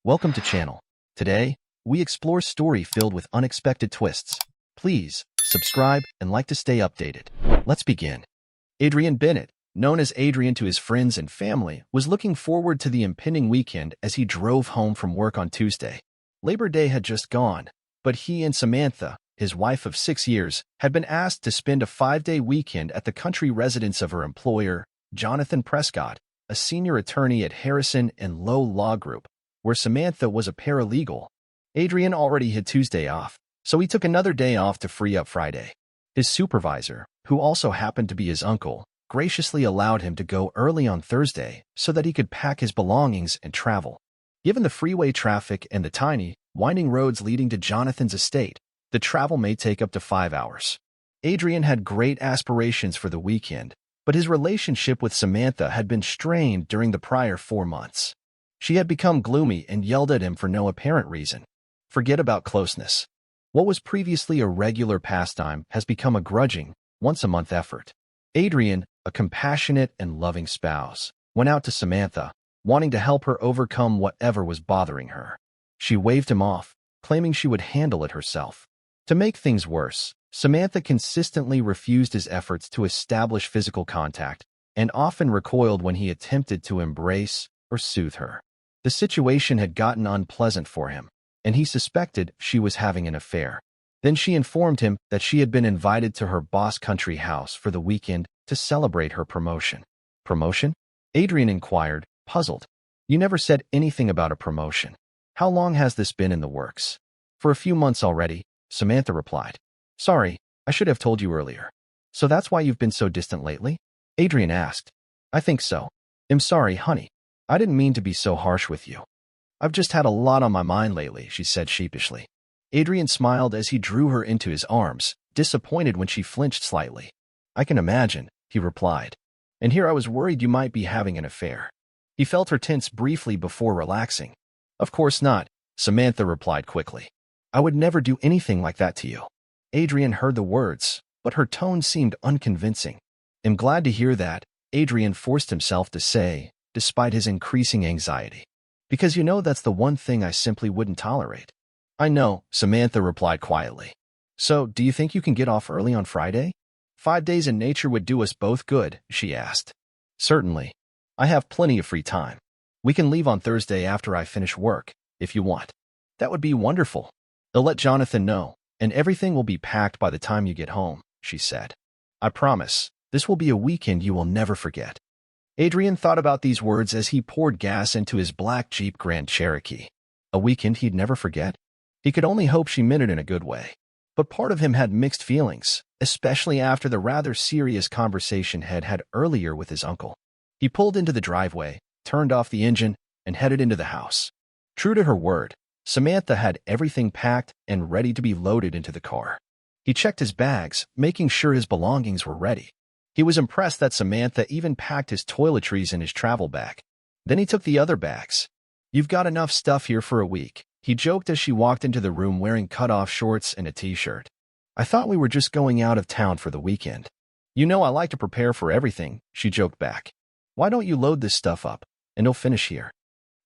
Welcome to channel. Today, we explore story filled with unexpected twists. Please, subscribe and like to stay updated. Let's begin. Adrian Bennett, known as Adrian to his friends and family, was looking forward to the impending weekend as he drove home from work on Tuesday. Labor Day had just gone, but he and Samantha, his wife of 6 years, had been asked to spend a 5-day weekend at the country residence of her employer, Jonathan Prescott, a senior attorney at Harrison and Lowe Law Group, where Samantha was a paralegal. Adrian already had Tuesday off, so he took another day off to free up Friday. His supervisor, who also happened to be his uncle, graciously allowed him to go early on Thursday so that he could pack his belongings and travel. Given the freeway traffic and the tiny, winding roads leading to Jonathan's estate, the travel may take up to 5 hours. Adrian had great aspirations for the weekend, but his relationship with Samantha had been strained during the prior 4 months. She had become gloomy and yelled at him for no apparent reason. Forget about closeness. What was previously a regular pastime has become a grudging, once-a-month effort. Adrian, a compassionate and loving spouse, went out to Samantha, wanting to help her overcome whatever was bothering her. She waved him off, claiming she would handle it herself. To make things worse, Samantha consistently refused his efforts to establish physical contact and often recoiled when he attempted to embrace or soothe her. The situation had gotten unpleasant for him, and he suspected she was having an affair. Then she informed him that she had been invited to her boss' country house for the weekend to celebrate her promotion. Promotion? Adrian inquired, puzzled. You never said anything about a promotion. How long has this been in the works? For a few months already, Samantha replied. Sorry, I should have told you earlier. So that's why you've been so distant lately? Adrian asked. I think so. I'm sorry, honey. I didn't mean to be so harsh with you. I've just had a lot on my mind lately, she said sheepishly. Adrian smiled as he drew her into his arms, disappointed when she flinched slightly. I can imagine, he replied. And here I was worried you might be having an affair. He felt her tense briefly before relaxing. Of course not, Samantha replied quickly. I would never do anything like that to you. Adrian heard the words, but her tone seemed unconvincing. I'm glad to hear that, Adrian forced himself to say, despite his increasing anxiety. Because you know that's the one thing I simply wouldn't tolerate. I know, Samantha replied quietly. So, do you think you can get off early on Friday? 5 days in nature would do us both good, she asked. Certainly. I have plenty of free time. We can leave on Thursday after I finish work, if you want. That would be wonderful. I'll let Jonathan know, and everything will be packed by the time you get home, she said. I promise, this will be a weekend you will never forget. Adrian thought about these words as he poured gas into his black Jeep Grand Cherokee. A weekend he'd never forget? He could only hope she meant it in a good way. But part of him had mixed feelings, especially after the rather serious conversation he'd had earlier with his uncle. He pulled into the driveway, turned off the engine, and headed into the house. True to her word, Samantha had everything packed and ready to be loaded into the car. He checked his bags, making sure his belongings were ready. He was impressed that Samantha even packed his toiletries in his travel bag. Then he took the other bags. You've got enough stuff here for a week, he joked as she walked into the room wearing cut-off shorts and a t-shirt. I thought we were just going out of town for the weekend. You know I like to prepare for everything, she joked back. Why don't you load this stuff up, and it'll finish here.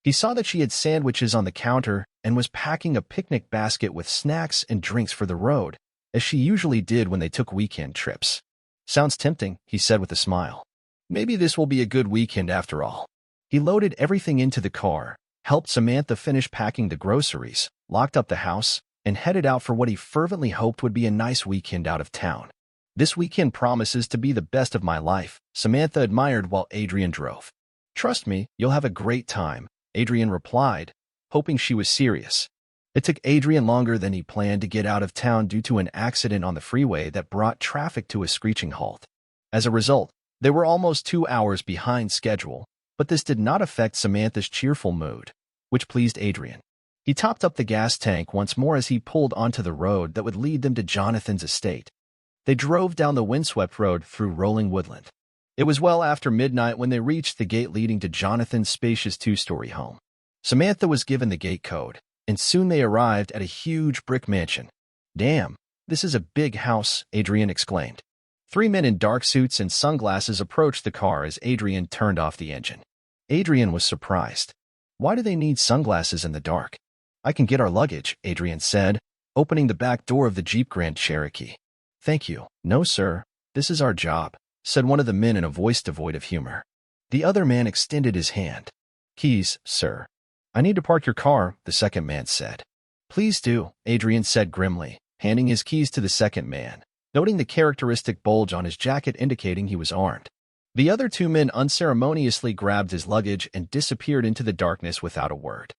He saw that she had sandwiches on the counter and was packing a picnic basket with snacks and drinks for the road, as she usually did when they took weekend trips. Sounds tempting, he said with a smile. Maybe this will be a good weekend after all. He loaded everything into the car, helped Samantha finish packing the groceries, locked up the house, and headed out for what he fervently hoped would be a nice weekend out of town. This weekend promises to be the best of my life, Samantha admired while Adrian drove. Trust me, you'll have a great time, Adrian replied, hoping she was serious. It took Adrian longer than he planned to get out of town due to an accident on the freeway that brought traffic to a screeching halt. As a result, they were almost 2 hours behind schedule, but this did not affect Samantha's cheerful mood, which pleased Adrian. He topped up the gas tank once more as he pulled onto the road that would lead them to Jonathan's estate. They drove down the windswept road through rolling woodland. It was well after midnight when they reached the gate leading to Jonathan's spacious 2-story home. Samantha was given the gate code, and soon they arrived at a huge brick mansion. Damn, this is a big house, Adrian exclaimed. 3 men in dark suits and sunglasses approached the car as Adrian turned off the engine. Adrian was surprised. Why do they need sunglasses in the dark? I can get our luggage, Adrian said, opening the back door of the Jeep Grand Cherokee. Thank you. No, sir. This is our job, said one of the men in a voice devoid of humor. The other man extended his hand. Keys, sir. I need to park your car, the second man said. Please do, Adrian said grimly, handing his keys to the second man, noting the characteristic bulge on his jacket indicating he was armed. The other two men unceremoniously grabbed his luggage and disappeared into the darkness without a word.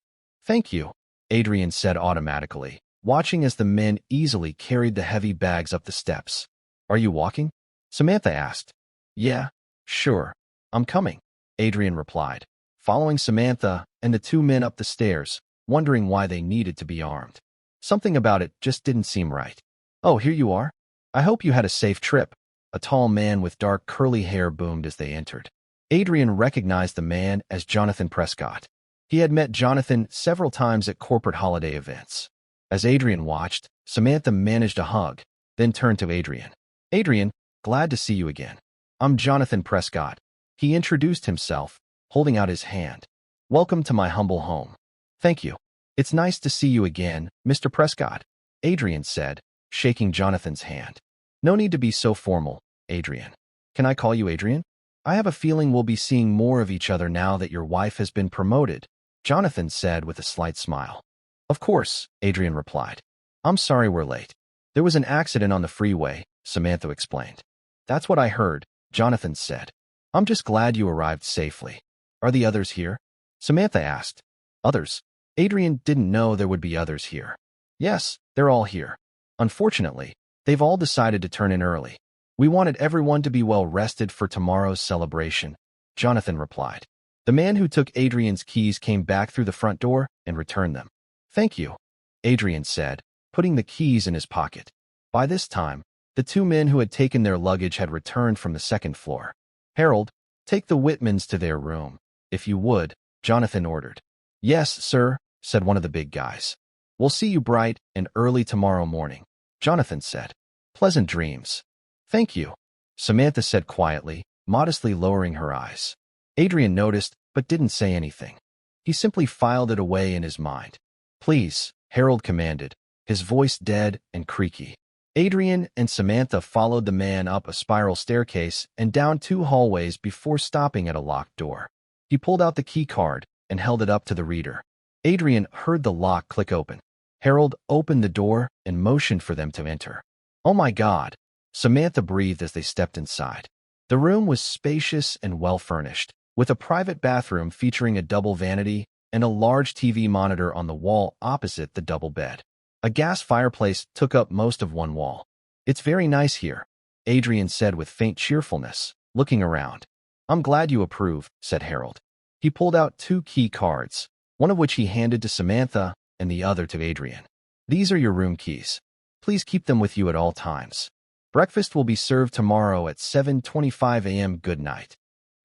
Thank you, Adrian said automatically, watching as the men easily carried the heavy bags up the steps. Are you walking? Samantha asked. Yeah, sure. I'm coming, Adrian replied, following Samantha and the two men up the stairs, wondering why they needed to be armed. Something about it just didn't seem right. Oh, here you are. I hope you had a safe trip. A tall man with dark curly hair boomed as they entered. Adrian recognized the man as Jonathan Prescott. He had met Jonathan several times at corporate holiday events. As Adrian watched, Samantha managed a hug, then turned to Adrian. Adrian, glad to see you again. I'm Jonathan Prescott. He introduced himself, holding out his hand. Welcome to my humble home. Thank you. It's nice to see you again, Mr. Prescott, Adrian said, shaking Jonathan's hand. No need to be so formal, Adrian. Can I call you Adrian? I have a feeling we'll be seeing more of each other now that your wife has been promoted, Jonathan said with a slight smile. Of course, Adrian replied. I'm sorry we're late. There was an accident on the freeway, Samantha explained. That's what I heard, Jonathan said. I'm just glad you arrived safely. Are the others here? Samantha asked. Others? Adrian didn't know there would be others here. Yes, they're all here. Unfortunately, they've all decided to turn in early. We wanted everyone to be well rested for tomorrow's celebration, Jonathan replied. The man who took Adrian's keys came back through the front door and returned them. Thank you, Adrian said, putting the keys in his pocket. By this time, the two men who had taken their luggage had returned from the second floor. Harold, take the Whitmans to their room, if you would, Jonathan ordered. Yes, sir, said one of the big guys. We'll see you bright and early tomorrow morning, Jonathan said. Pleasant dreams. Thank you, Samantha said quietly, modestly lowering her eyes. Adrian noticed, but didn't say anything. He simply filed it away in his mind. Please, Harold commanded, his voice dead and creaky. Adrian and Samantha followed the man up a spiral staircase and down two hallways before stopping at a locked door. He pulled out the key card and held it up to the reader. Adrian heard the lock click open. Harold opened the door and motioned for them to enter. Oh my God, Samantha breathed as they stepped inside. The room was spacious and well-furnished, with a private bathroom featuring a double vanity and a large TV monitor on the wall opposite the double bed. A gas fireplace took up most of one wall. It's very nice here, Adrian said with faint cheerfulness, looking around. I'm glad you approve, said Harold. He pulled out two key cards, one of which he handed to Samantha and the other to Adrian. These are your room keys. Please keep them with you at all times. Breakfast will be served tomorrow at 7:25 a.m. Good night.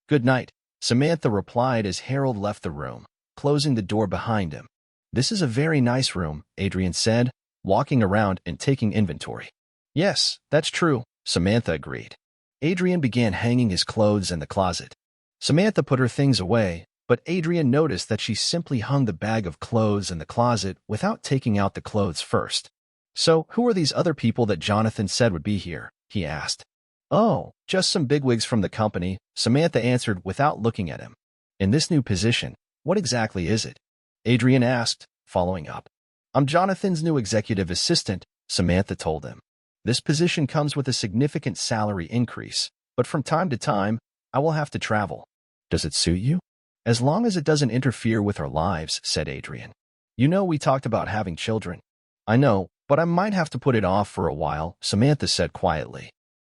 Good night, Samantha replied as Harold left the room, closing the door behind him. This is a very nice room, Adrian said, walking around and taking inventory. Yes, that's true, Samantha agreed. Adrian began hanging his clothes in the closet. Samantha put her things away, but Adrian noticed that she simply hung the bag of clothes in the closet without taking out the clothes first. So, who are these other people that Jonathan said would be here? He asked. Oh, just some bigwigs from the company, Samantha answered without looking at him. In this new position, what exactly is it? Adrian asked, following up. I'm Jonathan's new executive assistant, Samantha told him. This position comes with a significant salary increase, but from time to time, I will have to travel. Does it suit you? As long as it doesn't interfere with our lives, said Adrian. You know we talked about having children. I know, but I might have to put it off for a while, Samantha said quietly.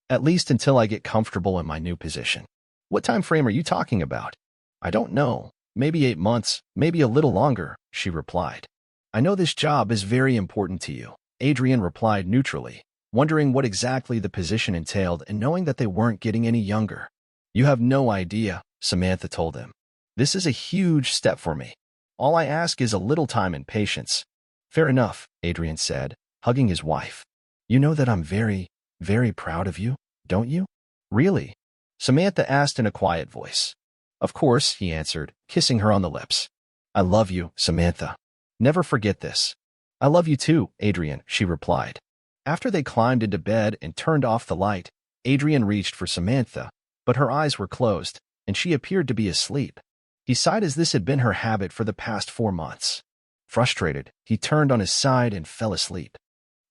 At least until I get comfortable in my new position. What time frame are you talking about? I don't know. Maybe 8 months, maybe a little longer, she replied. I know this job is very important to you, Adrian replied neutrally, wondering what exactly the position entailed and knowing that they weren't getting any younger. You have no idea, Samantha told him. This is a huge step for me. All I ask is a little time and patience. Fair enough, Adrian said, hugging his wife. You know that I'm very, very proud of you, don't you? Really? Samantha asked in a quiet voice. Of course, he answered, kissing her on the lips. I love you, Samantha. Never forget this. I love you too, Adrian, she replied. After they climbed into bed and turned off the light, Adrian reached for Samantha, but her eyes were closed, and she appeared to be asleep. He sighed as this had been her habit for the past 4 months. Frustrated, he turned on his side and fell asleep.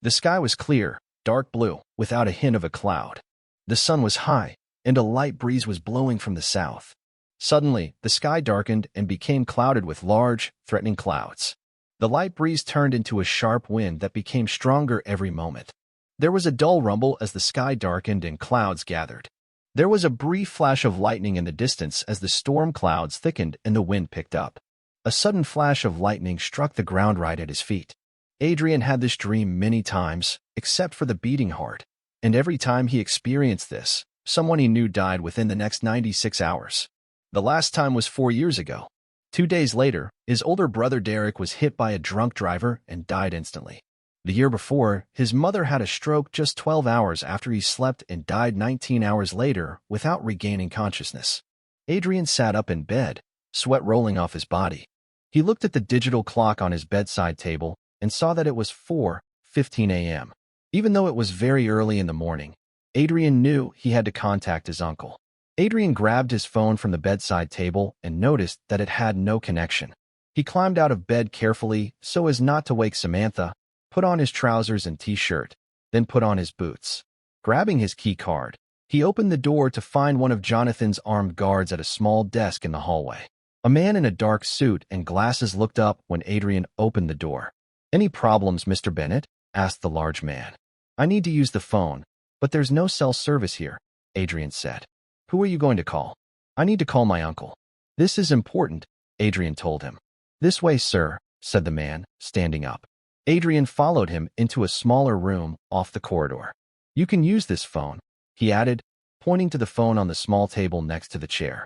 The sky was clear, dark blue, without a hint of a cloud. The sun was high, and a light breeze was blowing from the south. Suddenly, the sky darkened and became clouded with large, threatening clouds. The light breeze turned into a sharp wind that became stronger every moment. There was a dull rumble as the sky darkened and clouds gathered. There was a brief flash of lightning in the distance as the storm clouds thickened and the wind picked up. A sudden flash of lightning struck the ground right at his feet. Adrian had this dream many times, except for the beating heart, and every time he experienced this, someone he knew died within the next 96 hours. The last time was 4 years ago. 2 days later, his older brother Derek was hit by a drunk driver and died instantly. The year before, his mother had a stroke just 12 hours after he slept and died 19 hours later without regaining consciousness. Adrian sat up in bed, sweat rolling off his body. He looked at the digital clock on his bedside table and saw that it was 4:15 a.m. Even though it was very early in the morning, Adrian knew he had to contact his uncle. Adrian grabbed his phone from the bedside table and noticed that it had no connection. He climbed out of bed carefully so as not to wake Samantha, put on his trousers and t-shirt, then put on his boots. Grabbing his key card, he opened the door to find one of Jonathan's armed guards at a small desk in the hallway. A man in a dark suit and glasses looked up when Adrian opened the door. "Any problems, Mr. Bennett?" asked the large man. "I need to use the phone, but there's no cell service here," Adrian said. "Who are you going to call?" "I need to call my uncle." "This is important," Adrian told him. "This way, sir," said the man, standing up. Adrian followed him into a smaller room off the corridor. "You can use this phone," he added, pointing to the phone on the small table next to the chair.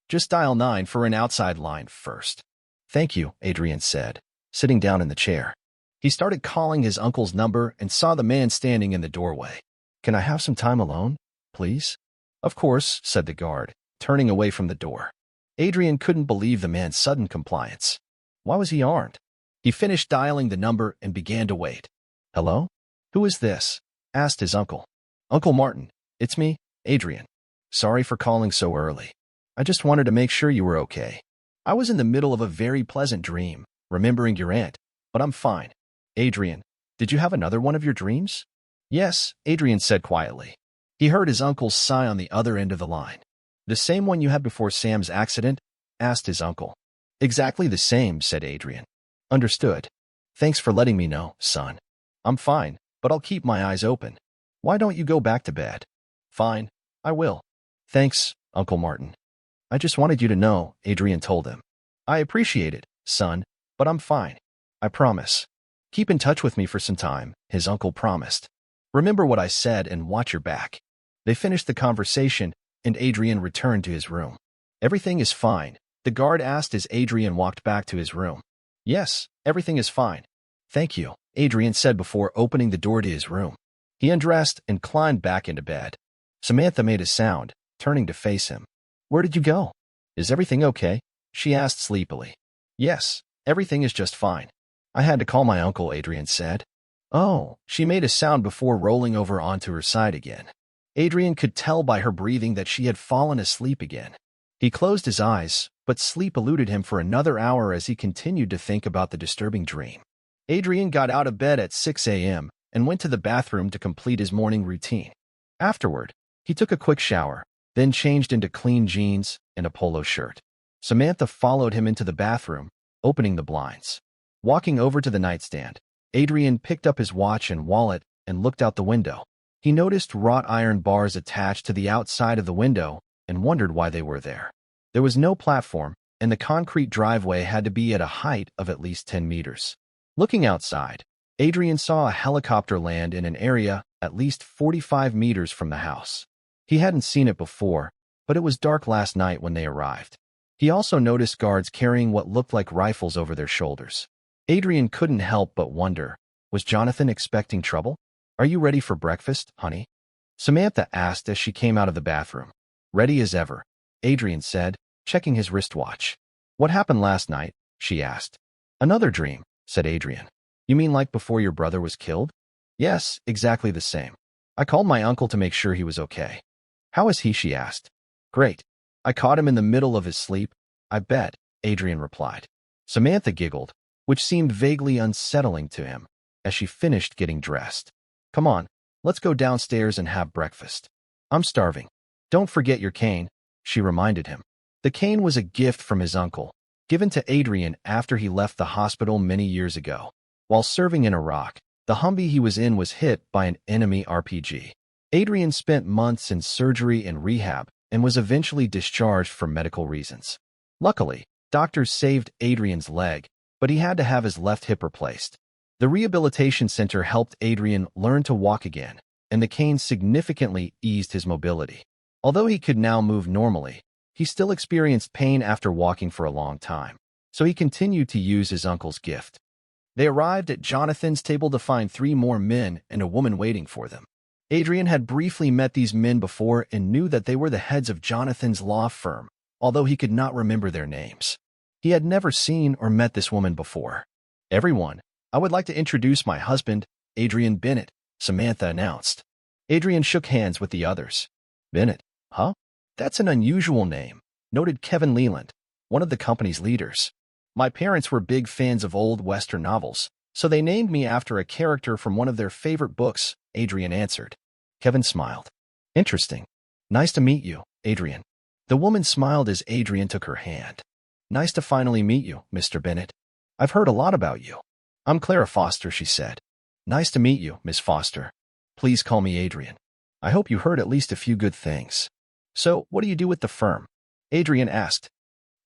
"Just dial 9 for an outside line first." "Thank you," Adrian said, sitting down in the chair. He started calling his uncle's number and saw the man standing in the doorway. "Can I have some time alone, please?" "Of course," said the guard, turning away from the door. Adrian couldn't believe the man's sudden compliance. Why was he armed? He finished dialing the number and began to wait. "Hello? Who is this?" asked his uncle. "Uncle Martin, it's me, Adrian. Sorry for calling so early. I just wanted to make sure you were okay. I was in the middle of a very pleasant dream, remembering your aunt, but I'm fine." "Adrian, did you have another one of your dreams?" "Yes," Adrian said quietly. He heard his uncle's sigh on the other end of the line. "The same one you had before Sam's accident?" asked his uncle. "Exactly the same," said Adrian. "Understood. Thanks for letting me know, son. I'm fine, but I'll keep my eyes open. Why don't you go back to bed?" "Fine, I will." "Thanks, Uncle Martin. I just wanted you to know," Adrian told him. "I appreciate it, son, but I'm fine. I promise. Keep in touch with me for some time," his uncle promised. "Remember what I said and watch your back." They finished the conversation, and Adrian returned to his room. "Everything is fine?" the guard asked as Adrian walked back to his room. "Yes, everything is fine. Thank you," Adrian said before opening the door to his room. He undressed and climbed back into bed. Samantha made a sound, turning to face him. "Where did you go? Is everything okay?" she asked sleepily. "Yes, everything is just fine. I had to call my uncle," Adrian said. "Oh," she made a sound before rolling over onto her side again. Adrian could tell by her breathing that she had fallen asleep again. He closed his eyes, but sleep eluded him for another hour as he continued to think about the disturbing dream. Adrian got out of bed at 6 a.m. and went to the bathroom to complete his morning routine. Afterward, he took a quick shower, then changed into clean jeans and a polo shirt. Samantha followed him into the bathroom, opening the blinds. Walking over to the nightstand, Adrian picked up his watch and wallet and looked out the window. He noticed wrought iron bars attached to the outside of the window and wondered why they were there. There was no platform, and the concrete driveway had to be at a height of at least 10 meters. Looking outside, Adrian saw a helicopter land in an area at least 45 meters from the house. He hadn't seen it before, but it was dark last night when they arrived. He also noticed guards carrying what looked like rifles over their shoulders. Adrian couldn't help but wonder, was Jonathan expecting trouble? "Are you ready for breakfast, honey?" Samantha asked as she came out of the bathroom. "Ready as ever," Adrian said, checking his wristwatch. "What happened last night?" she asked. Another dream, said Adrian. You mean like before your brother was killed? Yes, exactly the same. I called my uncle to make sure he was okay. How is he? She asked. Great. I caught him in the middle of his sleep. I bet, Adrian replied. Samantha giggled, which seemed vaguely unsettling to him, as she finished getting dressed. Come on, let's go downstairs and have breakfast. I'm starving. Don't forget your cane, she reminded him. The cane was a gift from his uncle, given to Adrian after he left the hospital many years ago. While serving in Iraq, the Humvee he was in was hit by an enemy RPG. Adrian spent months in surgery and rehab and was eventually discharged for medical reasons. Luckily, doctors saved Adrian's leg, but he had to have his left hip replaced. The rehabilitation center helped Adrian learn to walk again, and the cane significantly eased his mobility. Although he could now move normally, he still experienced pain after walking for a long time, so he continued to use his uncle's gift. They arrived at Jonathan's table to find 3 more men and a woman waiting for them. Adrian had briefly met these men before and knew that they were the heads of Jonathan's law firm, although he could not remember their names. He had never seen or met this woman before. Everyone, I would like to introduce my husband, Adrian Bennett, Samantha announced. Adrian shook hands with the others. Bennett, huh? That's an unusual name, noted Kevin Leland, one of the company's leaders. My parents were big fans of old Western novels, so they named me after a character from one of their favorite books, Adrian answered. Kevin smiled. Interesting. Nice to meet you, Adrian. The woman smiled as Adrian took her hand. Nice to finally meet you, Mr. Bennett. I've heard a lot about you. I'm Clara Foster, she said. Nice to meet you, Miss Foster. Please call me Adrian. I hope you heard at least a few good things. So, what do you do with the firm? Adrian asked.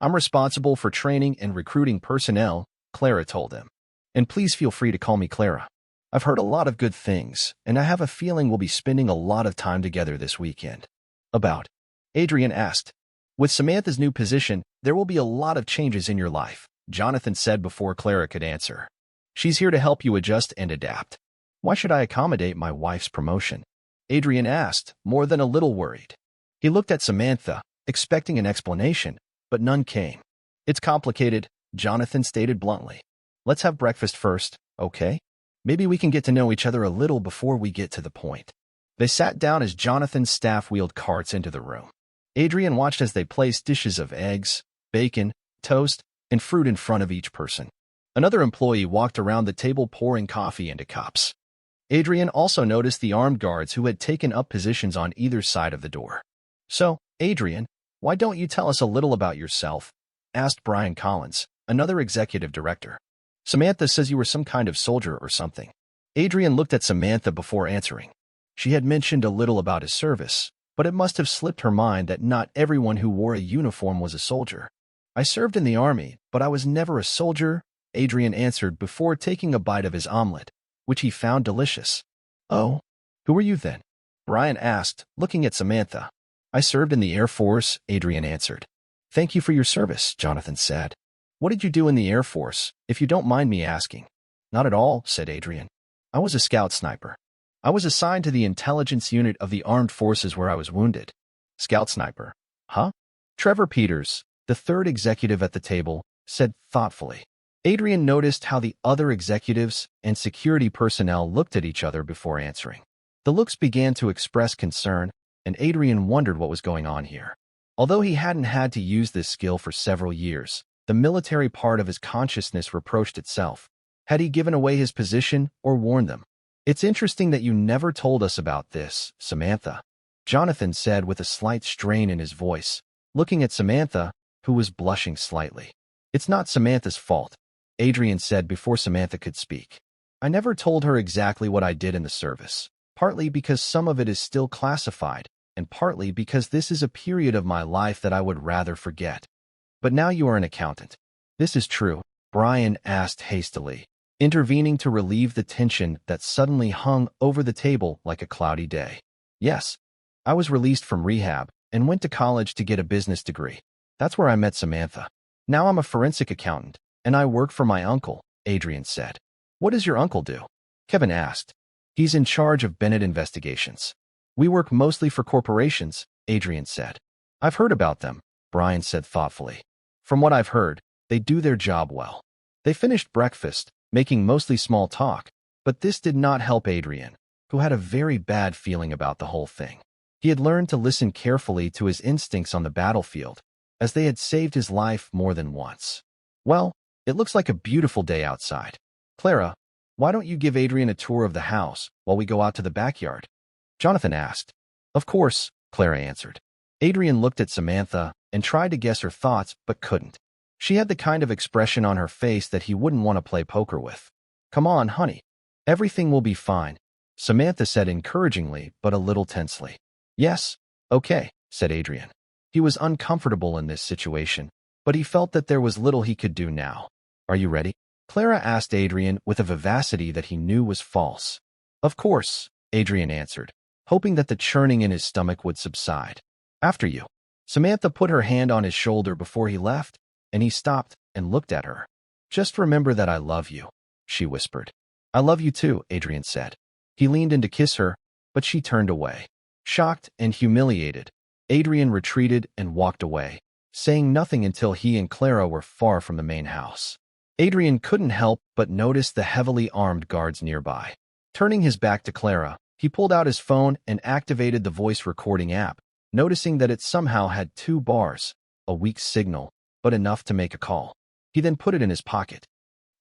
I'm responsible for training and recruiting personnel, Clara told him. And please feel free to call me Clara. I've heard a lot of good things, and I have a feeling we'll be spending a lot of time together this weekend. About? Adrian asked. With Samantha's new position, there will be a lot of changes in your life, Jonathan said before Clara could answer. She's here to help you adjust and adapt. Why should I accommodate my wife's promotion? Adrian asked, more than a little worried. He looked at Samantha, expecting an explanation, but none came. It's complicated, Jonathan stated bluntly. Let's have breakfast first, okay? Maybe we can get to know each other a little before we get to the point. They sat down as Jonathan's staff wheeled carts into the room. Adrian watched as they placed dishes of eggs, bacon, toast, and fruit in front of each person. Another employee walked around the table pouring coffee into cups. Adrian also noticed the armed guards who had taken up positions on either side of the door. So, Adrian, why don't you tell us a little about yourself? Asked Brian Collins, another executive director. Samantha says you were some kind of soldier or something. Adrian looked at Samantha before answering. She had mentioned a little about his service, but it must have slipped her mind that not everyone who wore a uniform was a soldier. I served in the army, but I was never a soldier, Adrian answered before taking a bite of his omelet, which he found delicious. Oh, who were you then? Brian asked, looking at Samantha. I served in the Air Force, Adrian answered. Thank you for your service, Jonathan said. What did you do in the Air Force, if you don't mind me asking? Not at all, said Adrian. I was a scout sniper. I was assigned to the intelligence unit of the armed forces where I was wounded. Scout sniper. Huh? Trevor Peters, the third executive at the table, said thoughtfully. Adrian noticed how the other executives and security personnel looked at each other before answering. The looks began to express concern, and Adrian wondered what was going on here. Although he hadn't had to use this skill for several years, the military part of his consciousness reproached itself. Had he given away his position or warned them? It's interesting that you never told us about this, Samantha, Jonathan said with a slight strain in his voice, looking at Samantha, who was blushing slightly. It's not Samantha's fault, Adrian said before Samantha could speak. I never told her exactly what I did in the service, partly because some of it is still classified, and partly because this is a period of my life that I would rather forget. But now you are an accountant. This is true, Brian asked hastily, intervening to relieve the tension that suddenly hung over the table like a cloudy day. Yes, I was released from rehab and went to college to get a business degree. That's where I met Samantha. Now I'm a forensic accountant, and I work for my uncle, Adrian said. What does your uncle do? Kevin asked. He's in charge of Bennett Investigations. We work mostly for corporations, Adrian said. I've heard about them, Brian said thoughtfully. From what I've heard, they do their job well. They finished breakfast, making mostly small talk, but this did not help Adrian, who had a very bad feeling about the whole thing. He had learned to listen carefully to his instincts on the battlefield, as they had saved his life more than once. Well, it looks like a beautiful day outside. Clara, why don't you give Adrian a tour of the house while we go out to the backyard? Jonathan asked. Of course, Clara answered. Adrian looked at Samantha and tried to guess her thoughts but couldn't. She had the kind of expression on her face that he wouldn't want to play poker with. Come on, honey. Everything will be fine, Samantha said encouragingly but a little tensely. Yes, okay, said Adrian. He was uncomfortable in this situation, but he felt that there was little he could do now. Are you ready? Clara asked Adrian with a vivacity that he knew was false. Of course, Adrian answered, hoping that the churning in his stomach would subside. After you. Samantha put her hand on his shoulder before he left, and he stopped and looked at her. Just remember that I love you, she whispered. I love you too, Adrian said. He leaned in to kiss her, but she turned away. Shocked and humiliated, Adrian retreated and walked away, saying nothing until he and Clara were far from the main house. Adrian couldn't help but notice the heavily armed guards nearby. Turning his back to Clara, he pulled out his phone and activated the voice recording app, noticing that it somehow had 2 bars, a weak signal, but enough to make a call. He then put it in his pocket.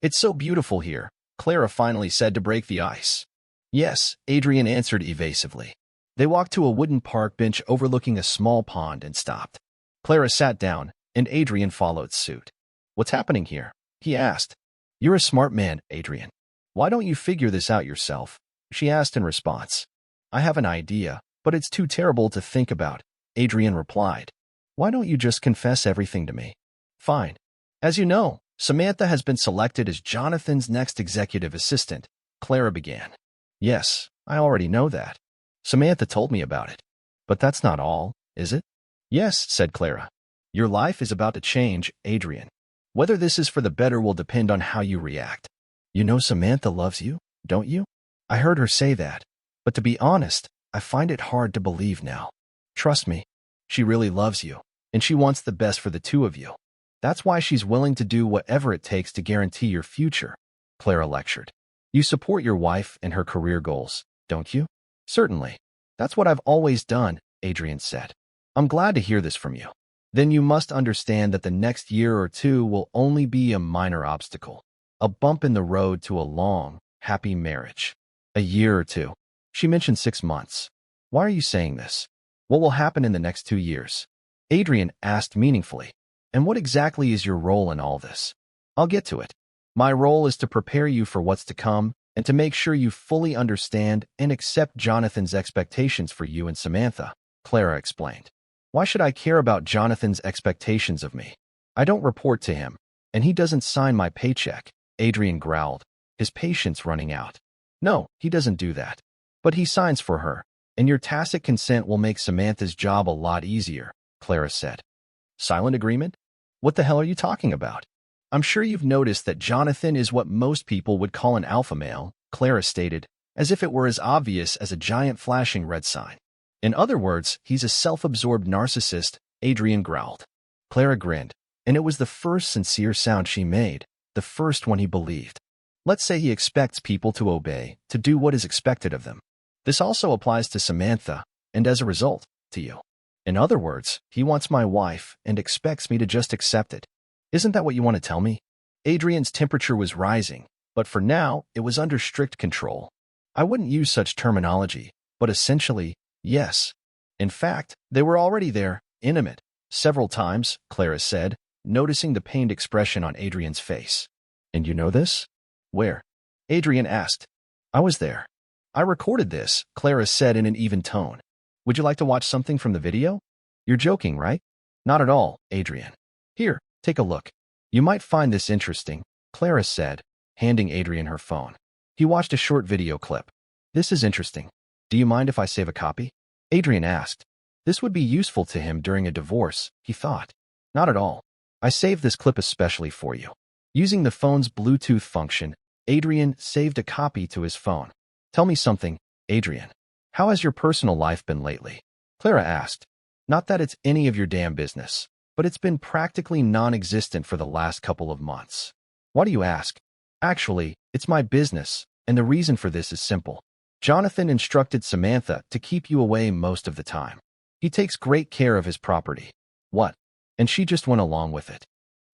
It's so beautiful here, Clara finally said to break the ice. Yes, Adrian answered evasively. They walked to a wooden park bench overlooking a small pond and stopped. Clara sat down, and Adrian followed suit. What's happening here? He asked. You're a smart man, Adrian. Why don't you figure this out yourself? She asked in response. I have an idea, but it's too terrible to think about, Adrian replied. Why don't you just confess everything to me? Fine. As you know, Samantha has been selected as Jonathan's next executive assistant, Clara began. Yes, I already know that. Samantha told me about it. But that's not all, is it? Yes, said Clara. Your life is about to change, Adrian. Whether this is for the better will depend on how you react. You know Samantha loves you, don't you? I heard her say that. But to be honest, I find it hard to believe now. Trust me, she really loves you, and she wants the best for the two of you. That's why she's willing to do whatever it takes to guarantee your future, Clara lectured. You support your wife and her career goals, don't you? Certainly. That's what I've always done, Adrian said. I'm glad to hear this from you. Then you must understand that the next year or two will only be a minor obstacle, a bump in the road to a long, happy marriage. A year or two. She mentioned 6 months. Why are you saying this? What will happen in the next 2 years? Adrian asked meaningfully. And what exactly is your role in all this? I'll get to it. My role is to prepare you for what's to come and to make sure you fully understand and accept Jonathan's expectations for you and Samantha, Clara explained. Why should I care about Jonathan's expectations of me? I don't report to him, and he doesn't sign my paycheck, Adrian growled, his patience running out. No, he doesn't do that. But he signs for her, and your tacit consent will make Samantha's job a lot easier, Clara said. Silent agreement? What the hell are you talking about? I'm sure you've noticed that Jonathan is what most people would call an alpha male, Clara stated, as if it were as obvious as a giant flashing red sign. In other words, he's a self-absorbed narcissist, Adrian growled. Clara grinned, and it was the first sincere sound she made, the first one he believed. Let's say he expects people to obey, to do what is expected of them. This also applies to Samantha, and as a result, to you. In other words, he wants my wife and expects me to just accept it. Isn't that what you want to tell me? Adrian's temperature was rising, but for now, it was under strict control. I wouldn't use such terminology, but essentially, yes. In fact, they were already there, intimate, several times, Clara said, noticing the pained expression on Adrian's face. And you know this? Where? Adrian asked. I was there. I recorded this, Clara said in an even tone. Would you like to watch something from the video? You're joking, right? Not at all, Adrian. Here, take a look. You might find this interesting, Clara said, handing Adrian her phone. He watched a short video clip. This is interesting. Do you mind if I save a copy? Adrian asked. This would be useful to him during a divorce, he thought. Not at all. I saved this clip especially for you. Using the phone's Bluetooth function, Adrian saved a copy to his phone. Tell me something, Adrian. How has your personal life been lately? Clara asked. Not that it's any of your damn business, but it's been practically non-existent for the last couple of months. Why do you ask? Actually, it's my business, and the reason for this is simple. Jonathan instructed Samantha to keep you away most of the time. He takes great care of his property. What? And she just went along with it.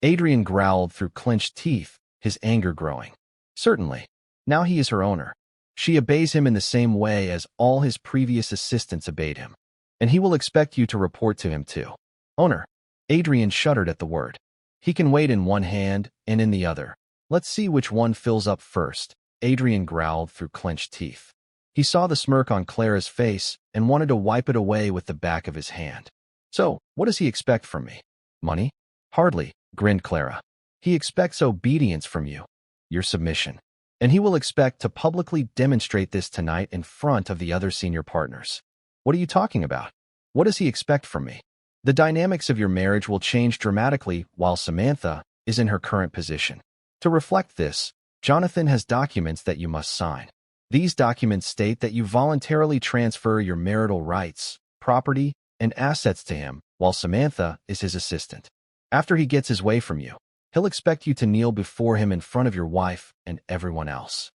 Adrian growled through clenched teeth, his anger growing. Certainly. Now he is her owner. She obeys him in the same way as all his previous assistants obeyed him. And he will expect you to report to him too. Owner. Adrian shuddered at the word. He can wait in one hand and in the other. Let's see which one fills up first. Adrian growled through clenched teeth. He saw the smirk on Clara's face and wanted to wipe it away with the back of his hand. So, what does he expect from me? Money? Hardly, grinned Clara. He expects obedience from you. Your submission. And he will expect to publicly demonstrate this tonight in front of the other senior partners. What are you talking about? What does he expect from me? The dynamics of your marriage will change dramatically while Samantha is in her current position. To reflect this, Jonathan has documents that you must sign. These documents state that you voluntarily transfer your marital rights, property, and assets to him while Samantha is his assistant. After he gets his way from you, he'll expect you to kneel before him in front of your wife and everyone else.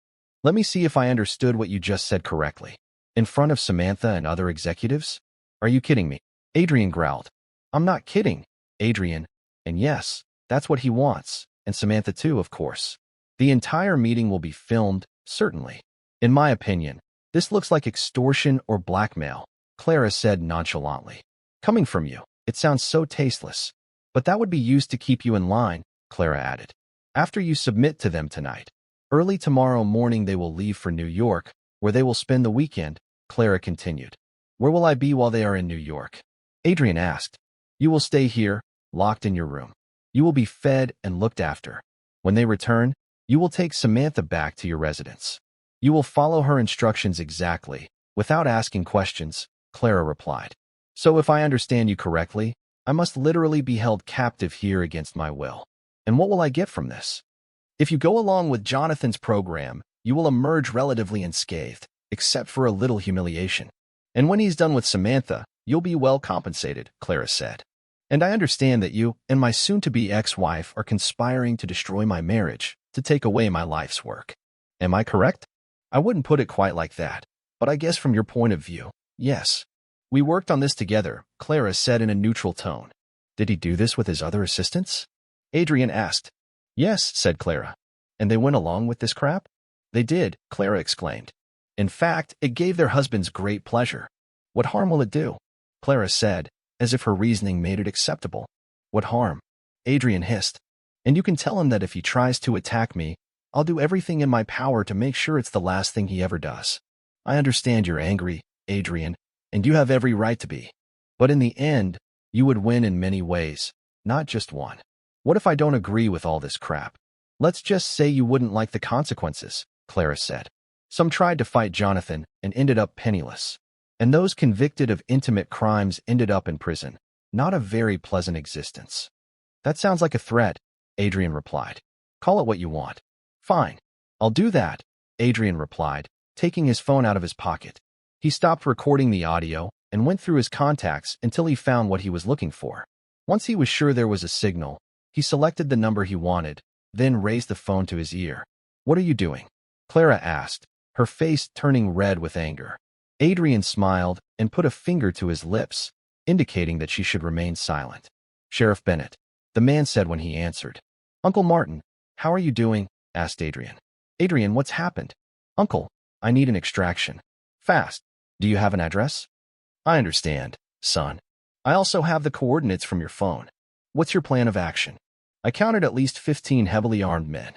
Let me see if I understood what you just said correctly. In front of Samantha and other executives? Are you kidding me? Adrian growled. I'm not kidding, Adrian. And yes, that's what he wants. And Samantha too, of course. The entire meeting will be filmed, certainly. In my opinion, this looks like extortion or blackmail, Clara said nonchalantly. Coming from you, it sounds so tasteless. But that would be used to keep you in line, Clara added. After you submit to them tonight. Early tomorrow morning they will leave for New York, where they will spend the weekend, Clara continued. Where will I be while they are in New York? Adrian asked. You will stay here, locked in your room. You will be fed and looked after. When they return, you will take Samantha back to your residence. You will follow her instructions exactly, without asking questions, Clara replied. So if I understand you correctly, I must literally be held captive here against my will. And what will I get from this? If you go along with Jonathan's program, you will emerge relatively unscathed, except for a little humiliation. And when he's done with Samantha, you'll be well compensated, Clara said. And I understand that you and my soon-to-be ex-wife are conspiring to destroy my marriage, to take away my life's work. Am I correct? I wouldn't put it quite like that, but I guess from your point of view, yes. We worked on this together, Clara said in a neutral tone. Did he do this with his other assistants? Adrian asked. Yes, said Clara. And they went along with this crap? They did, Clara exclaimed. In fact, it gave their husbands great pleasure. What harm will it do? Clara said, as if her reasoning made it acceptable. What harm? Adrian hissed. And you can tell him that if he tries to attack me, I'll do everything in my power to make sure it's the last thing he ever does. I understand you're angry, Adrian, and you have every right to be. But in the end, you would win in many ways, not just one. What if I don't agree with all this crap? Let's just say you wouldn't like the consequences, Clara said. Some tried to fight Jonathan and ended up penniless. And those convicted of intimate crimes ended up in prison. Not a very pleasant existence. That sounds like a threat, Adrian replied. Call it what you want. Fine. I'll do that, Adrian replied, taking his phone out of his pocket. He stopped recording the audio and went through his contacts until he found what he was looking for. Once he was sure there was a signal, he selected the number he wanted, then raised the phone to his ear. What are you doing? Clara asked, her face turning red with anger. Adrian smiled and put a finger to his lips, indicating that she should remain silent. Sheriff Bennett, the man said when he answered. Uncle Martin, how are you doing? Asked Adrian. Adrian, what's happened? Uncle, I need an extraction. Fast. Do you have an address? I understand, son. I also have the coordinates from your phone. What's your plan of action? I counted at least 15 heavily armed men.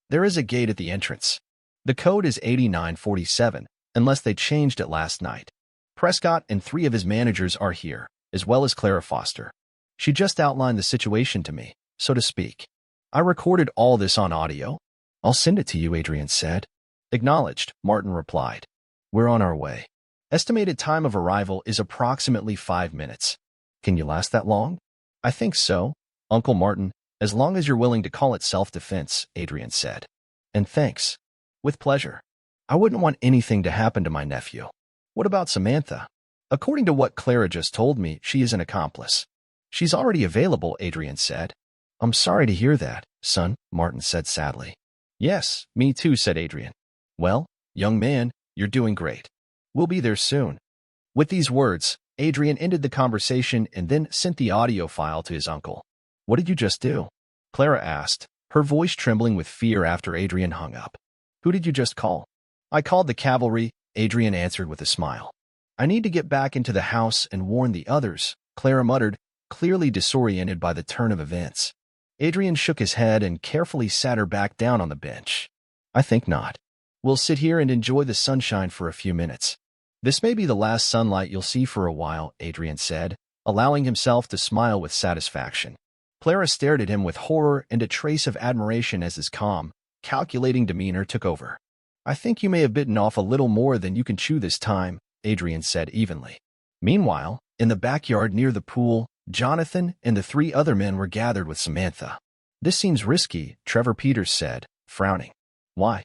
There is a gate at the entrance. The code is 8947. Unless they changed it last night. Prescott and 3 of his managers are here, as well as Clara Foster. She just outlined the situation to me, so to speak. I recorded all this on audio. I'll send it to you, Adrian said. Acknowledged, Martin replied. We're on our way. Estimated time of arrival is approximately 5 minutes. Can you last that long? I think so, Uncle Martin, as long as you're willing to call it self-defense, Adrian said. And thanks. With pleasure. I wouldn't want anything to happen to my nephew. What about Samantha? According to what Clara just told me, she is an accomplice. She's already available, Adrian said. I'm sorry to hear that, son, Martin said sadly. Yes, me too, said Adrian. Well, young man, you're doing great. We'll be there soon. With these words, Adrian ended the conversation and then sent the audio file to his uncle. What did you just do? Clara asked, her voice trembling with fear after Adrian hung up. Who did you just call? I called the cavalry, Adrian answered with a smile. I need to get back into the house and warn the others, Clara muttered, clearly disoriented by the turn of events. Adrian shook his head and carefully sat her back down on the bench. I think not. We'll sit here and enjoy the sunshine for a few minutes. This may be the last sunlight you'll see for a while, Adrian said, allowing himself to smile with satisfaction. Clara stared at him with horror and a trace of admiration as his calm, calculating demeanor took over. I think you may have bitten off a little more than you can chew this time, Adrian said evenly. Meanwhile, in the backyard near the pool, Jonathan and the three other men were gathered with Samantha. This seems risky, Trevor Peters said, frowning. Why?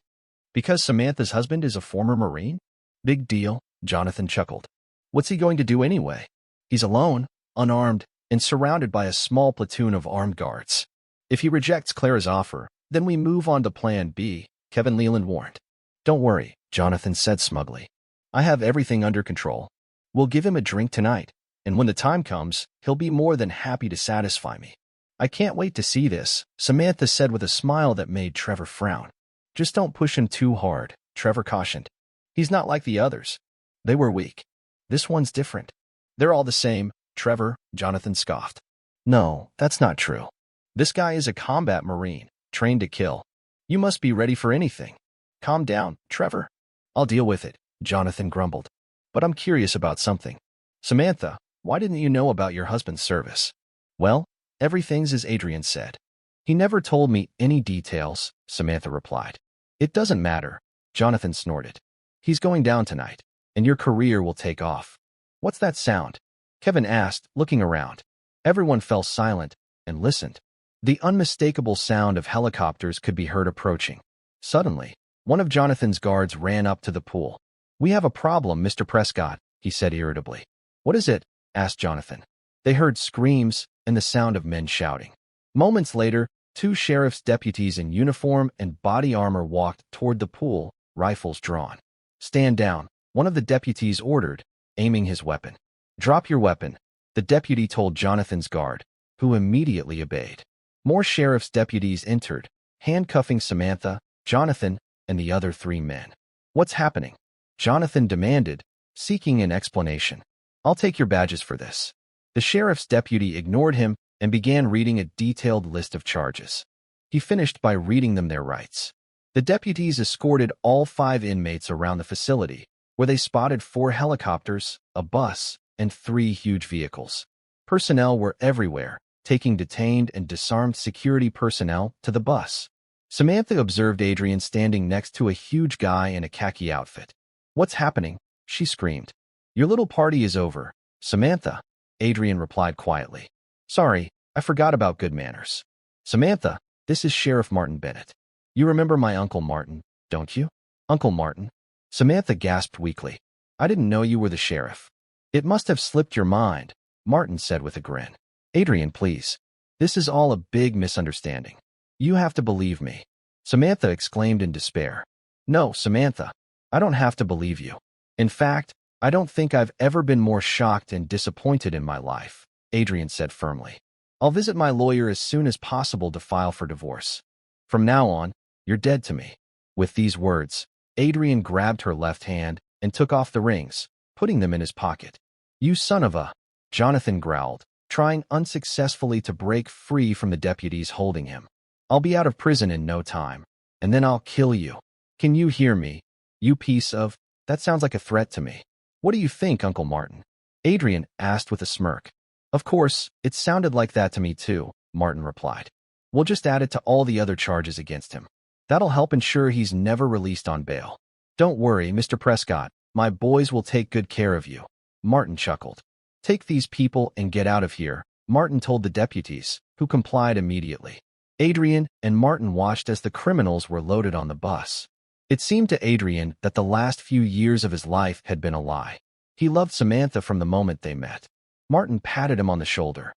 Because Samantha's husband is a former Marine? Big deal, Jonathan chuckled. What's he going to do anyway? He's alone, unarmed, and surrounded by a small platoon of armed guards. If he rejects Clara's offer, then we move on to Plan B, Kevin Leland warned. Don't worry, Jonathan said smugly. I have everything under control. We'll give him a drink tonight, and when the time comes, he'll be more than happy to satisfy me. I can't wait to see this, Samantha said with a smile that made Trevor frown. Just don't push him too hard, Trevor cautioned. He's not like the others. They were weak. This one's different. They're all the same, Trevor, Jonathan scoffed. No, that's not true. This guy is a combat Marine, trained to kill. You must be ready for anything. Calm down, Trevor. I'll deal with it, Jonathan grumbled. But I'm curious about something. Samantha, why didn't you know about your husband's service? Well, everything's as Adrian said. He never told me any details, Samantha replied. It doesn't matter, Jonathan snorted. He's going down tonight, and your career will take off. What's that sound? Kevin asked, looking around. Everyone fell silent and listened. The unmistakable sound of helicopters could be heard approaching. Suddenly, one of Jonathan's guards ran up to the pool. We have a problem, Mr. Prescott, he said irritably. What is it? Asked Jonathan. They heard screams and the sound of men shouting. Moments later, two sheriff's deputies in uniform and body armor walked toward the pool, rifles drawn. Stand down, one of the deputies ordered, aiming his weapon. Drop your weapon, the deputy told Jonathan's guard, who immediately obeyed. More sheriff's deputies entered, handcuffing Samantha, Jonathan, and the other three men. What's happening? Jonathan demanded, seeking an explanation. I'll take your badges for this. The sheriff's deputy ignored him and began reading a detailed list of charges. He finished by reading them their rights. The deputies escorted all 5 inmates around the facility, where they spotted 4 helicopters, a bus, and 3 huge vehicles. Personnel were everywhere, taking detained and disarmed security personnel to the bus. Samantha observed Adrian standing next to a huge guy in a khaki outfit. What's happening? She screamed. Your little party is over, Samantha, Adrian replied quietly. Sorry, I forgot about good manners. Samantha, this is Sheriff Martin Bennett. You remember my Uncle Martin, don't you? Uncle Martin? Samantha gasped weakly. I didn't know you were the sheriff. It must have slipped your mind, Martin said with a grin. Adrian, please. This is all a big misunderstanding. You have to believe me. Samantha exclaimed in despair. No, Samantha, I don't have to believe you. In fact, I don't think I've ever been more shocked and disappointed in my life, Adrian said firmly. I'll visit my lawyer as soon as possible to file for divorce. From now on, you're dead to me. With these words, Adrian grabbed her left hand and took off the rings, putting them in his pocket. You son of a... Jonathan growled, trying unsuccessfully to break free from the deputies holding him. I'll be out of prison in no time, and then I'll kill you. Can you hear me? You piece of... That sounds like a threat to me. What do you think, Uncle Martin? Adrian asked with a smirk. Of course, it sounded like that to me too, Martin replied. We'll just add it to all the other charges against him. That'll help ensure he's never released on bail. Don't worry, Mr. Prescott, my boys will take good care of you. Martin chuckled. Take these people and get out of here, Martin told the deputies, who complied immediately. Adrian and Martin watched as the criminals were loaded on the bus. It seemed to Adrian that the last few years of his life had been a lie. He loved Samantha from the moment they met. Martin patted him on the shoulder.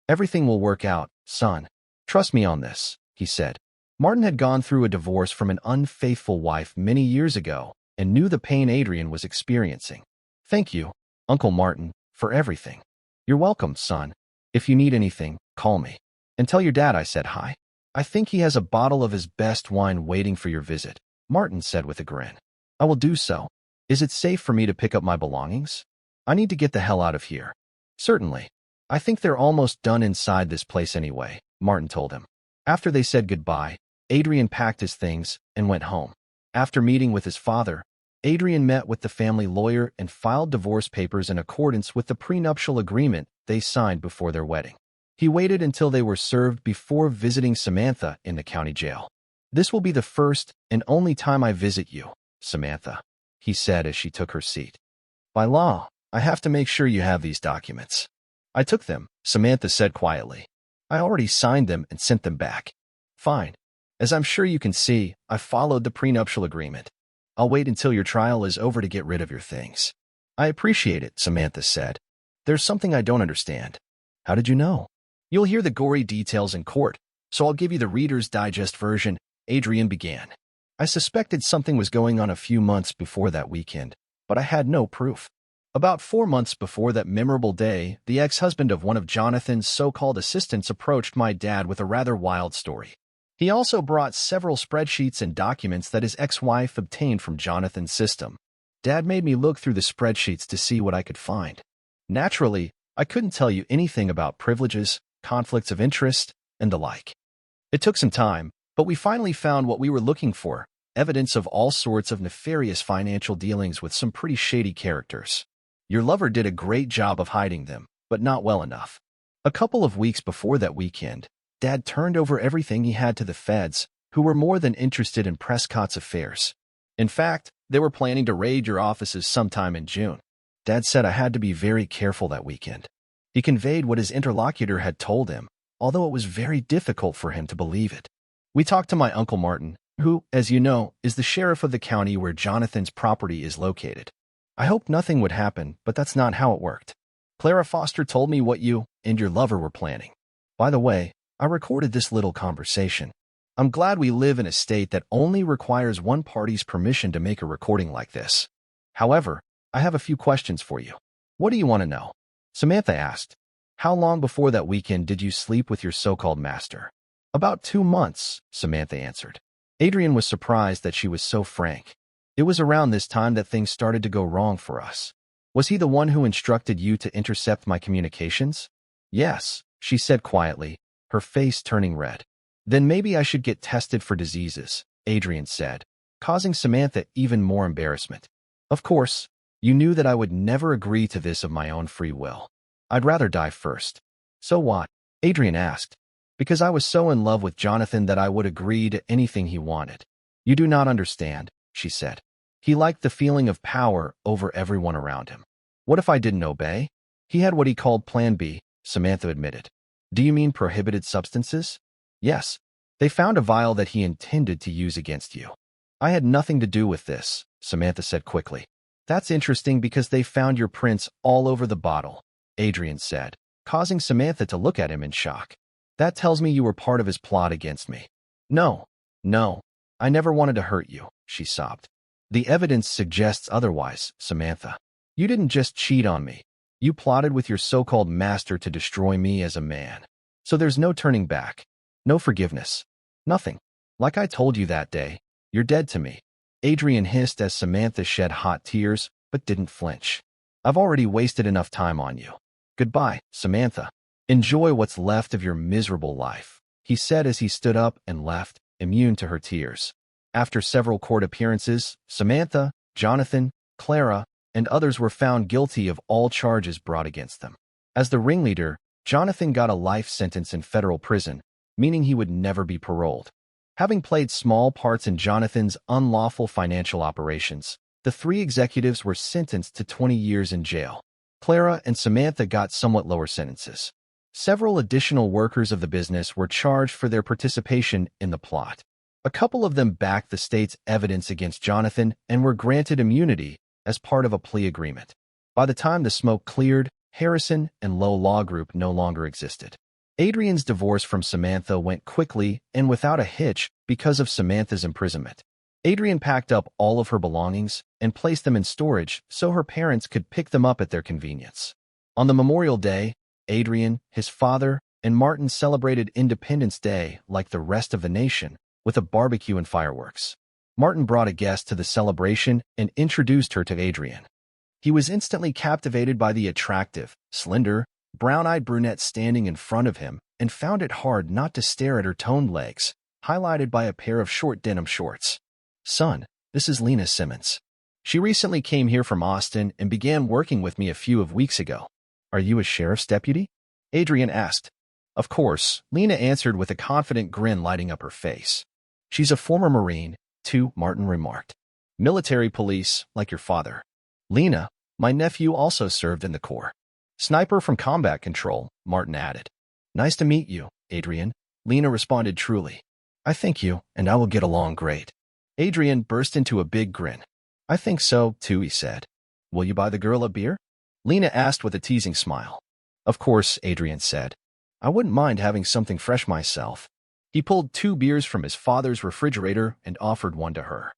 Everything will work out, son. Trust me on this, he said. Martin had gone through a divorce from an unfaithful wife many years ago and knew the pain Adrian was experiencing. Thank you, Uncle Martin, for everything. You're welcome, son. If you need anything, call me. And tell your dad I said hi. I think he has a bottle of his best wine waiting for your visit, Martin said with a grin. I will do so. Is it safe for me to pick up my belongings? I need to get the hell out of here. Certainly. I think they're almost done inside this place anyway, Martin told him. After they said goodbye, Adrian packed his things and went home. After meeting with his father, Adrian met with the family lawyer and filed divorce papers in accordance with the prenuptial agreement they signed before their wedding. He waited until they were served before visiting Samantha in the county jail. This will be the first and only time I visit you, Samantha, he said as she took her seat. By law, I have to make sure you have these documents. I took them, Samantha said quietly. I already signed them and sent them back. Fine. As I'm sure you can see, I followed the prenuptial agreement. I'll wait until your trial is over to get rid of your things. I appreciate it, Samantha said. There's something I don't understand. How did you know? You'll hear the gory details in court, so I'll give you the Reader's Digest version, Adrian began. I suspected something was going on a few months before that weekend, but I had no proof. About 4 months before that memorable day, the ex-husband of one of Jonathan's so-called assistants approached my dad with a rather wild story. He also brought several spreadsheets and documents that his ex-wife obtained from Jonathan's system. Dad made me look through the spreadsheets to see what I could find. Naturally, I couldn't tell you anything about privileges, conflicts of interest, and the like. It took some time, but we finally found what we were looking for, evidence of all sorts of nefarious financial dealings with some pretty shady characters. Your lover did a great job of hiding them, but not well enough. A couple of weeks before that weekend, Dad turned over everything he had to the feds, who were more than interested in Prescott's affairs. In fact, they were planning to raid your offices sometime in June. Dad said I had to be very careful that weekend. He conveyed what his interlocutor had told him, although it was very difficult for him to believe it. We talked to my Uncle Martin, who, as you know, is the sheriff of the county where Jonathan's property is located. I hoped nothing would happen, but that's not how it worked. Clara Foster told me what you and your lover were planning. By the way, I recorded this little conversation. I'm glad we live in a state that only requires one party's permission to make a recording like this. However, I have a few questions for you. What do you want to know? Samantha asked. How long before that weekend did you sleep with your so-called master? About 2 months, Samantha answered. Adrian was surprised that she was so frank. It was around this time that things started to go wrong for us. Was he the one who instructed you to intercept my communications? Yes, she said quietly, her face turning red. Then maybe I should get tested for diseases, Adrian said, causing Samantha even more embarrassment. Of course, you knew that I would never agree to this of my own free will. I'd rather die first. So what? Adrian asked. Because I was so in love with Jonathan that I would agree to anything he wanted. You do not understand, she said. He liked the feeling of power over everyone around him. What if I didn't obey? He had what he called Plan B, Samantha admitted. Do you mean prohibited substances? Yes. They found a vial that he intended to use against you. I had nothing to do with this, Samantha said quickly. That's interesting because they found your prints all over the bottle, Adrian said, causing Samantha to look at him in shock. That tells me you were part of his plot against me. No, I never wanted to hurt you, she sobbed. The evidence suggests otherwise, Samantha. You didn't just cheat on me. You plotted with your so-called master to destroy me as a man. So there's no turning back. No forgiveness. Nothing. Like I told you that day, you're dead to me. Adrian hissed as Samantha shed hot tears, but didn't flinch. I've already wasted enough time on you. Goodbye, Samantha. Enjoy what's left of your miserable life, he said as he stood up and left, immune to her tears. After several court appearances, Samantha, Jonathan, Clara, and others were found guilty of all charges brought against them. As the ringleader, Jonathan got a life sentence in federal prison, meaning he would never be paroled. Having played small parts in Jonathan's unlawful financial operations, the 3 executives were sentenced to 20 years in jail. Clara and Samantha got somewhat lower sentences. Several additional workers of the business were charged for their participation in the plot. A couple of them backed the state's evidence against Jonathan and were granted immunity as part of a plea agreement. By the time the smoke cleared, Harrison and Low Law Group no longer existed. Adrian's divorce from Samantha went quickly and without a hitch because of Samantha's imprisonment. Adrian packed up all of her belongings and placed them in storage so her parents could pick them up at their convenience. On the Memorial Day, Adrian, his father, and Martin celebrated Independence Day like the rest of the nation with a barbecue and fireworks. Martin brought a guest to the celebration and introduced her to Adrian. He was instantly captivated by the attractive, slender, brown-eyed brunette standing in front of him and found it hard not to stare at her toned legs, highlighted by a pair of short denim shorts. "Son, this is Lena Simmons. She recently came here from Austin and began working with me a few weeks ago. Are you a sheriff's deputy?" Adrian asked. "Of course," Lena answered with a confident grin lighting up her face. "She's a former Marine, too," Martin remarked. "Military police, like your father." "Lena, my nephew also served in the Corps. Sniper from Combat Control," Martin added. "Nice to meet you, Adrian," Lena responded truly. "I thank you, and I will get along great." Adrian burst into a big grin. "I think so, too," he said. "Will you buy the girl a beer?" Lena asked with a teasing smile. "Of course," Adrian said. "I wouldn't mind having something fresh myself." He pulled 2 beers from his father's refrigerator and offered one to her.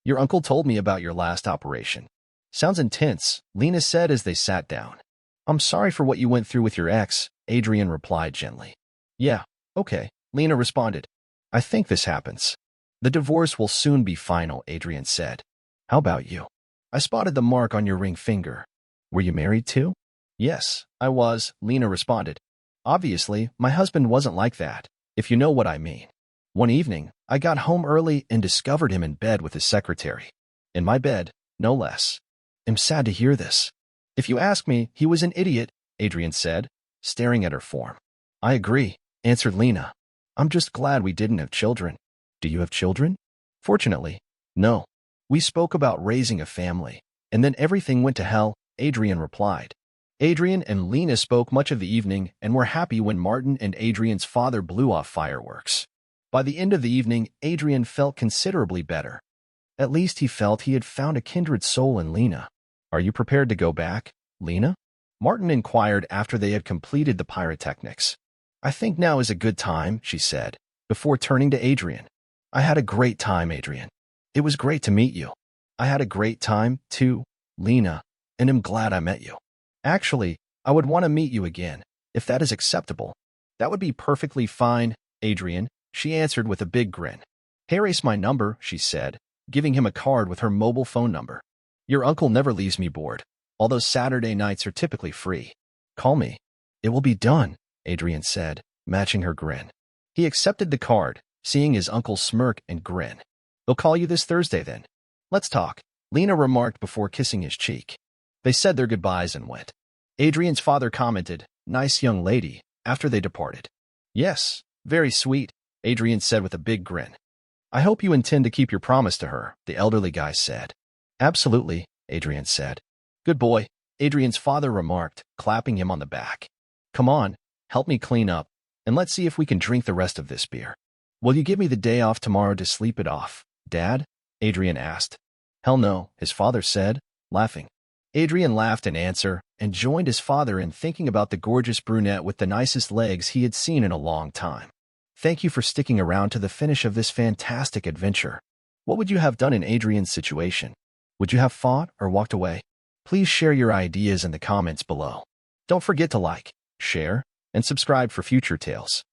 "Your uncle told me about your last operation. Sounds intense," Lena said as they sat down. "I'm sorry for what you went through with your ex," Adrian replied gently. "Yeah, okay," Lena responded. "I think this happens." "The divorce will soon be final," Adrian said. "How about you? I spotted the mark on your ring finger. Were you married too?" "Yes, I was," Lena responded. "Obviously, my husband wasn't like that, if you know what I mean. One evening, I got home early and discovered him in bed with his secretary. In my bed, no less. I'm sad to hear this." "If you ask me, he was an idiot," Adrian said, staring at her form. "I agree," answered Lena. "I'm just glad we didn't have children." "Do you have children?" "Fortunately, no. We spoke about raising a family, and then everything went to hell," Adrian replied. Adrian and Lena spoke much of the evening and were happy when Martin and Adrian's father blew off fireworks. By the end of the evening, Adrian felt considerably better. At least he felt he had found a kindred soul in Lena. "Are you prepared to go back, Lena?" Martin inquired after they had completed the pyrotechnics. "I think now is a good time," she said, before turning to Adrian. "I had a great time, Adrian. It was great to meet you." "I had a great time, too, Lena, and am glad I met you. Actually, I would want to meet you again, if that is acceptable." "That would be perfectly fine, Adrian," she answered with a big grin. "Here's my number," she said, giving him a card with her mobile phone number. "Your uncle never leaves me bored, although Saturday nights are typically free. Call me." "It will be done," Adrian said, matching her grin. He accepted the card, seeing his uncle smirk and grin. "They'll call you this Thursday then. Let's talk," Lena remarked before kissing his cheek. They said their goodbyes and went. Adrian's father commented, "Nice young lady," after they departed. "Yes, very sweet," Adrian said with a big grin. "I hope you intend to keep your promise to her," the elderly guy said. "Absolutely," Adrian said. "Good boy," Adrian's father remarked, clapping him on the back. "Come on, help me clean up, and let's see if we can drink the rest of this beer." "Will you give me the day off tomorrow to sleep it off, Dad?" Adrian asked. "Hell no," his father said, laughing. Adrian laughed in answer and joined his father in thinking about the gorgeous brunette with the nicest legs he had seen in a long time. "Thank you for sticking around to the finish of this fantastic adventure. What would you have done in Adrian's situation? Would you have fought or walked away? Please share your ideas in the comments below. Don't forget to like, share, and subscribe for future tales.